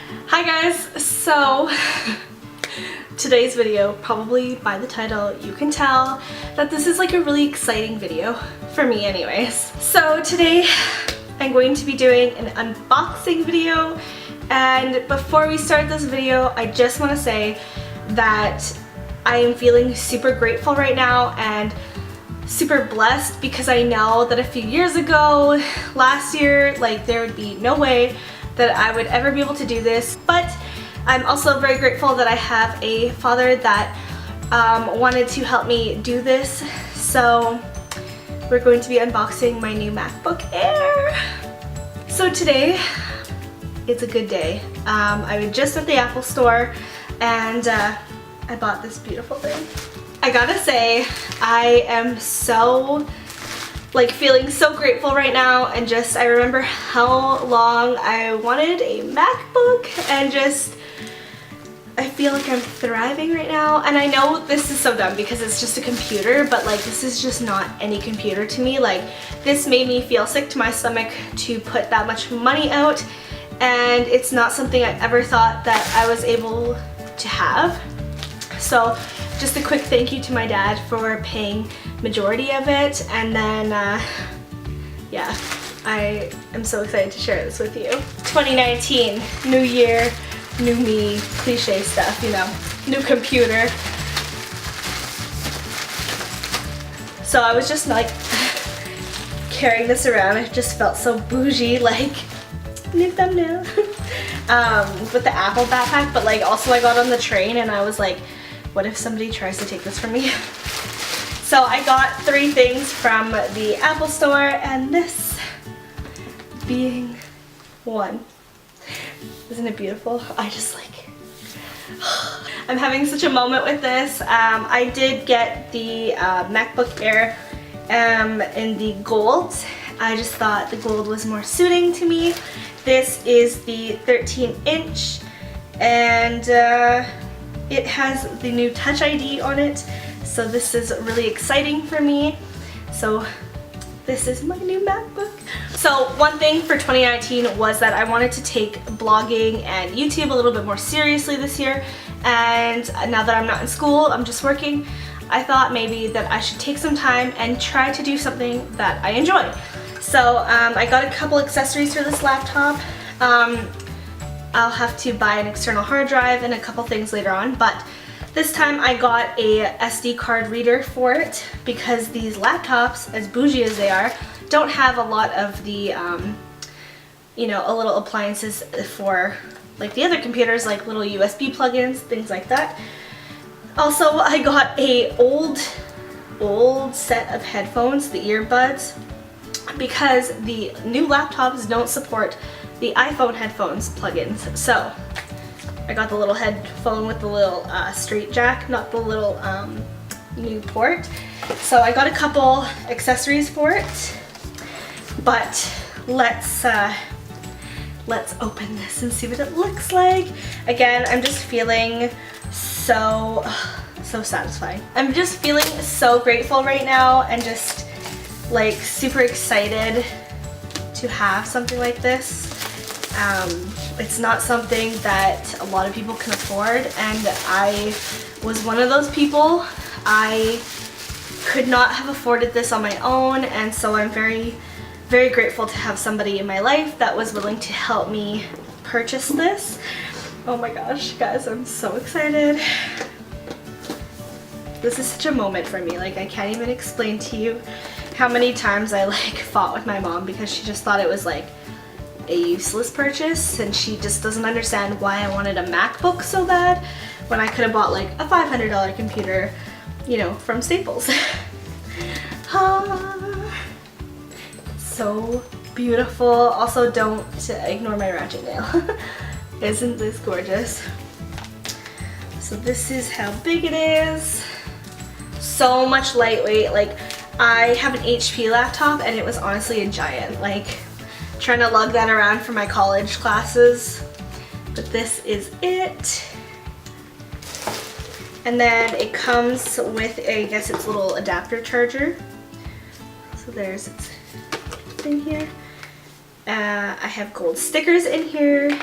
Hi guys, so today's video, probably by the title you can tell that this is like a really exciting video for me anyways. So today I'm going to be doing an unboxing video, and before we start this video I just want to say that I am feeling super grateful right now and super blessed because I know that a few years ago, last year, like there would be no way that I would ever be able to do this, but I'm also very grateful that I have a father that wanted to help me do this. So we're going to be unboxing my new MacBook Air. So today, it's a good day. I was just at the Apple store and I bought this beautiful thing. I gotta say, I am so feeling so grateful right now, and just I remember how long I wanted a MacBook, and just I feel like I'm thriving right now. And I know this is so dumb because it's just a computer, but like this is just not any computer to me. Like this made me feel sick to my stomach to put that much money out, and it's not something I ever thought that I was able to have. So just a quick thank you to my dad for paying majority of it, and then yeah, I am so excited to share this with you. 2019, new year, new me, cliche stuff, you know, new computer. So I was just like carrying this around. It just felt so bougie, like new thumbnail. With the Apple backpack, but like also I got on the train and I was like, what if somebody tries to take this from me? So I got 3 things from the Apple store, and this being one. Isn't it beautiful? I just like, I'm having such a moment with this. I did get the MacBook Air in the gold. I just thought the gold was more suiting to me. This is the 13-inch, and it has the new Touch ID on it, so this is really exciting for me. So this is my new MacBook. So one thing for 2019 was that I wanted to take blogging and YouTube a little bit more seriously this year, and now that I'm not in school, I'm just working, I thought maybe that I should take some time and try to do something that I enjoy. So I got a couple accessories for this laptop. I'll have to buy an external hard drive and a couple things later on, but this time I got a SD card reader for it because these laptops, as bougie as they are, don't have a lot of the, you know, a little appliances for like the other computers, like little USB plugins, things like that. Also, I got a old set of headphones, the earbuds, because the new laptops don't support the iPhone headphones plugins. So I got the little headphone with the little straight jack, not the little new port. So I got a couple accessories for it, but let's open this and see what it looks like. Again, I'm just feeling so satisfied. I'm just feeling so grateful right now and just like super excited to have something like this. It's not something that a lot of people can afford, and I was one of those people. I could not have afforded this on my own, and so I'm very, very grateful to have somebody in my life that was willing to help me purchase this. Oh my gosh, guys, I'm so excited. This is such a moment for me. Like, I can't even explain to you how many times I like fought with my mom because she just thought it was like a useless purchase, and she just doesn't understand why I wanted a MacBook so bad when I could have bought like a $500 computer, you know, from Staples. So beautiful. Also, don't ignore my ratchet nail. Isn't this gorgeous? So this is how big it is. So much lightweight. Like, I have an HP laptop and it was honestly a giant. Like, trying to lug that around for my college classes, but this is it. And then it comes with a, I guess it's a little adapter charger. So there's its thing here. I have gold stickers in here.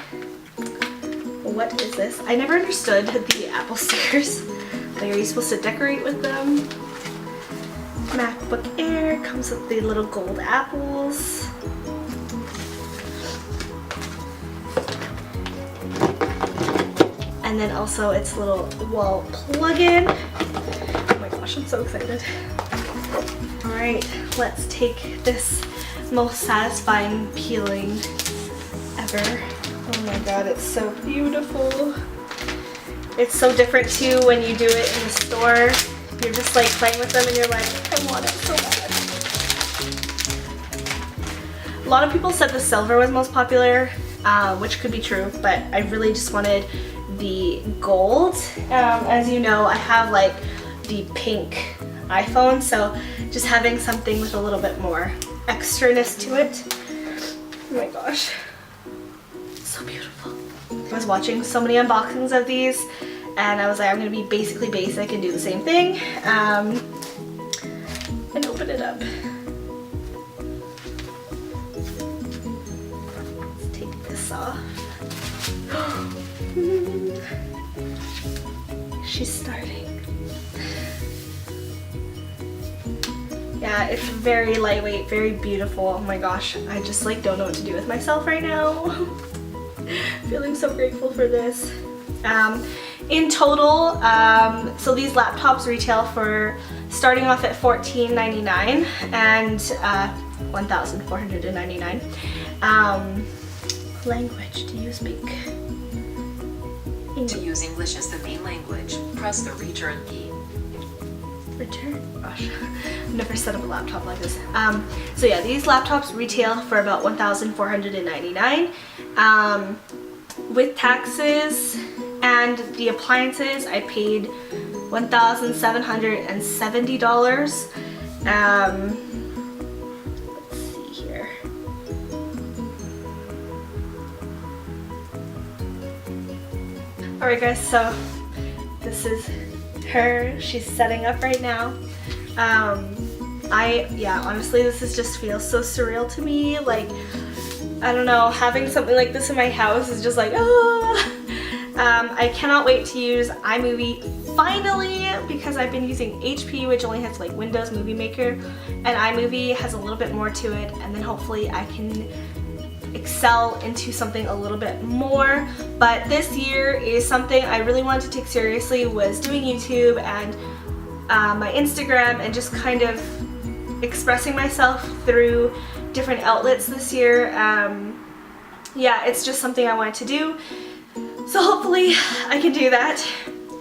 what is this? I never understood the apple stickers. Like, are you supposed to decorate with them? MacBook Air comes with the little gold apples. And then also its little wall plug-in. Oh my gosh, I'm so excited. All right, let's take this most satisfying peeling ever. Oh my god, it's so beautiful. It's so different too when you do it in the store. You're just like playing with them and you're like, I want it so bad. A lot of people said the silver was most popular, which could be true, but I really just wanted the gold. As you know, I have like the pink iPhone, so just having something with a little bit more extraness to it. Oh my gosh, so beautiful. I was watching so many unboxings of these and I was like, I'm gonna be basically basic and do the same thing, and open it up. Let's take this off. She's starting. Yeah, it's very lightweight, very beautiful. Oh my gosh, I just like don't know what to do with myself right now. Feeling so grateful for this. In total, so these laptops retail for starting off at $14.99 and $1,499. Language, do you speak English? To use English as the main language, press the return key. Return? Gosh, I've never set up a laptop like this. So yeah, these laptops retail for about $1,499. With taxes and the appliances, I paid $1,770. Let's see here. Alright guys, so this is her. She's setting up right now. Honestly, this just feels so surreal to me. Like, I don't know, having something like this in my house is just like, ah. I cannot wait to use iMovie finally, because I've been using HP, which only has like Windows Movie Maker, and iMovie has a little bit more to it, and then hopefully I can excel into something a little bit more. But this year is something I really wanted to take seriously, was doing YouTube and my Instagram, and just kind of expressing myself through different outlets this year. Yeah, it's just something I wanted to do, so hopefully I can do that.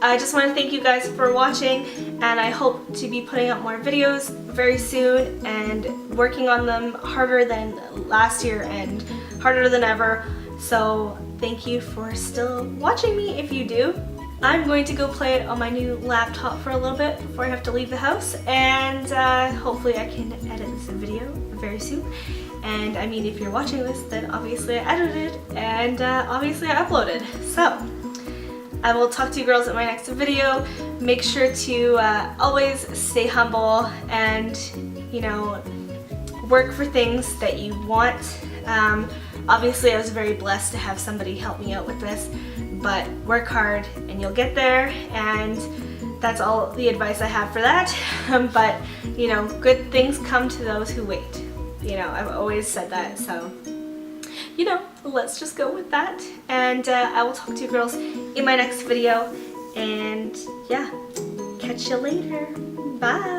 I just want to thank you guys for watching, and I hope to be putting up more videos very soon and working on them harder than last year and harder than ever. So thank you for still watching me if you do. I'm going to go play it on my new laptop for a little bit before I have to leave the house, and hopefully I can edit this video very soon. And I mean, if you're watching this, then obviously I edited and obviously I uploaded. So I will talk to you girls in my next video. Make sure to always stay humble and, you know, work for things that you want. Obviously I was very blessed to have somebody help me out with this, but work hard and you'll get there, and that's all the advice I have for that. But, you know, good things come to those who wait. You know, I've always said that, so, you know, let's just go with that. And I will talk to you girls in my next video, and yeah, catch you later. Bye.